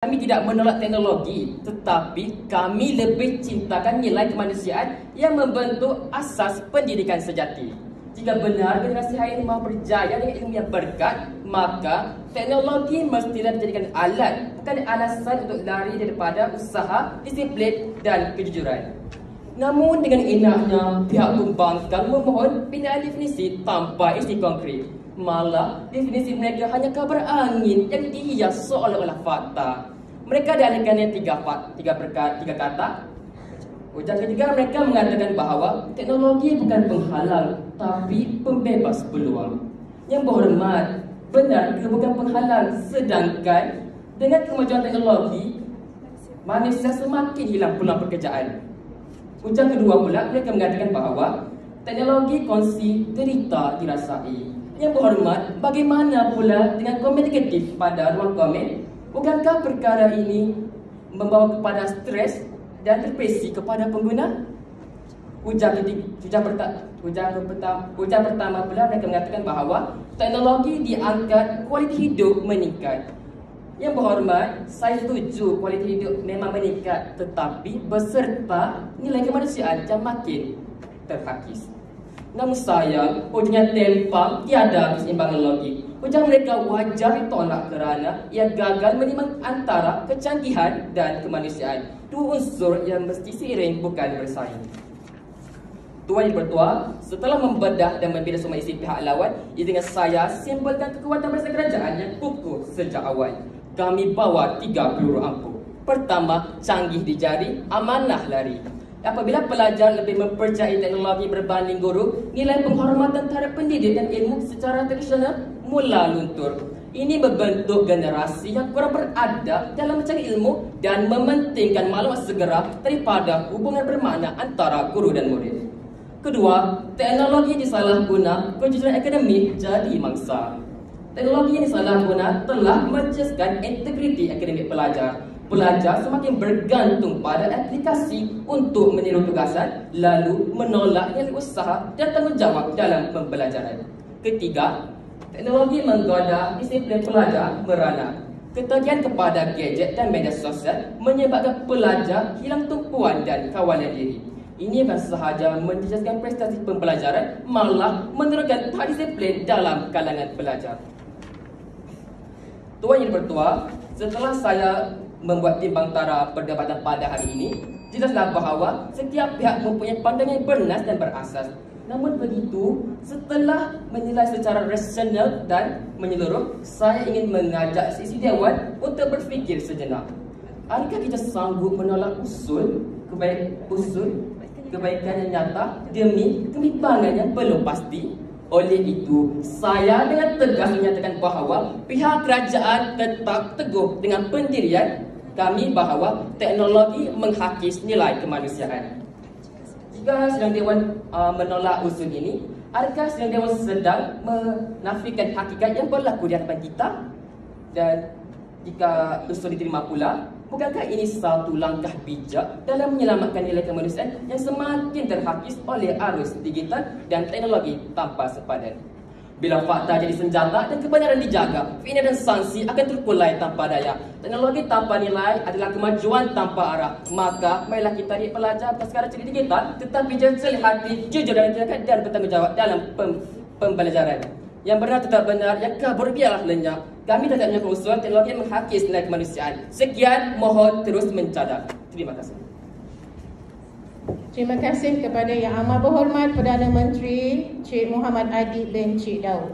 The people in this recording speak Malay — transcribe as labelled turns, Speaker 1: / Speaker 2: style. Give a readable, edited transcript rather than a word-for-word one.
Speaker 1: Kami tidak menolak teknologi, tetapi kami lebih cintakan nilai kemanusiaan yang membentuk asas pendidikan sejati. Jika benar generasi hari ini mahu berjaya dengan ilmu yang berkat, maka teknologi mestilah dijadikan alat, bukan alasan untuk lari daripada usaha, disiplin dan kejujuran. Namun dengan enaknya pihak pembangkang memohon pindahan definisi tanpa isi konkret. Malah definisi mereka hanya kabar angin yang dihias seolah-olah fakta. Mereka dialihkannya tiga kata. Ujar ketiga, mereka mengatakan bahawa teknologi bukan penghalang, tapi pembebas peluang. Yang berhormat, benar ke bukan penghalang? Sedangkan dengan kemajuan teknologi, manusia semakin hilang peluang pekerjaan. Ujar kedua pula, mereka mengatakan bahawa teknologi kongsi derita dirasai. Yang berhormat, bagaimana pula dengan komen negatif pada ruang komen? Bukankah perkara ini membawa kepada stres dan depresi kepada pengguna? Ujar pertama pula mereka mengatakan bahawa teknologi diangkat, kualiti hidup meningkat. Yang berhormat, saya setuju kualiti hidup memang meningkat, tetapi beserta nilai kemanusiaan yang makin terhakis. Namun sayang, hujungnya tempang tiada keseimbangan logik. Ujar mereka wajar ditolak kerana ia gagal menimbang antara kecanggihan dan kemanusiaan. Dua unsur yang mesti seiring bukan bersaing. Tuan Yang Bertuah, setelah membedah dan membela semua isi pihak lawan, ia dengan saya simpulkan kekuatan barisan kerajaan yang kukuh sejak awal. Kami bawa 3 peluru ampuh. Pertama, canggih di jari, amanah lari. Apabila pelajar lebih mempercayai teknologi berbanding guru, nilai penghormatan terhadap pendidik dan ilmu secara tradisional mula luntur. Ini membentuk generasi yang kurang beradab dalam mencari ilmu dan mementingkan maklumat segera daripada hubungan bermakna antara guru dan murid. Kedua, teknologi disalahguna, kejujuran akademik jadi mangsa. Teknologi yang disalahguna telah menjejaskan integriti akademik pelajar. Pelajar semakin bergantung pada aplikasi untuk meniru tugasan, lalu menolak nilai usaha dan tanggungjawab dalam pembelajaran. Ketiga, teknologi menggoda disiplin pelajar merana. Ketagihan kepada gadget dan media sosial menyebabkan pelajar hilang tumpuan dan kawalan diri. Ini bukan sahaja menjejaskan prestasi pembelajaran, malah menurunkan tahap disiplin dalam kalangan pelajar. Tuan Yang Bertuah, setelah saya membuat timbang tara perdebatan pada hari ini, jelaslah bahawa setiap pihak mempunyai pandangan yang bernas dan berasas. Namun begitu, setelah menilai secara rasional dan menyeluruh, saya ingin mengajak sisi dewan untuk berfikir sejenak. Adakah kita sanggup menolak usul kebaikan yang nyata demi kebimbangan yang belum pasti? Oleh itu, saya dengan tegas menyatakan bahawa pihak kerajaan tetap teguh dengan pendirian kami bahawa teknologi menghakis nilai kemanusiaan. Jika sidang dewan menolak usul ini, adakah sidang dewan sedang menafikan hakikat yang berlaku di hadapan kita? Dan jika usul diterima pula, bukankah ini satu langkah bijak dalam menyelamatkan nilai kemanusiaan yang semakin terhakis oleh arus digital dan teknologi tanpa sepadan? Bila fakta jadi senjata dan kebenaran dijaga, fitnah dan sanksi akan terkulai tanpa daya. Teknologi tanpa nilai adalah kemajuan tanpa arah. Maka, marilah kita pelajar perkara cerdik digital, tetapi jeli hati, jujur dan tindakan dan bertanggungjawab dalam pembelajaran. Yang benar tetap benar, yang kabur biarlah lenyap. Kami tetap menyokong usul teknologi yang menghakis nilai kemanusiaan. Sekian, mohon terus mencadang. Terima kasih.
Speaker 2: Terima kasih kepada Yang Amat Berhormat Perdana Menteri Cik Muhammad Adib bin Cik Daud.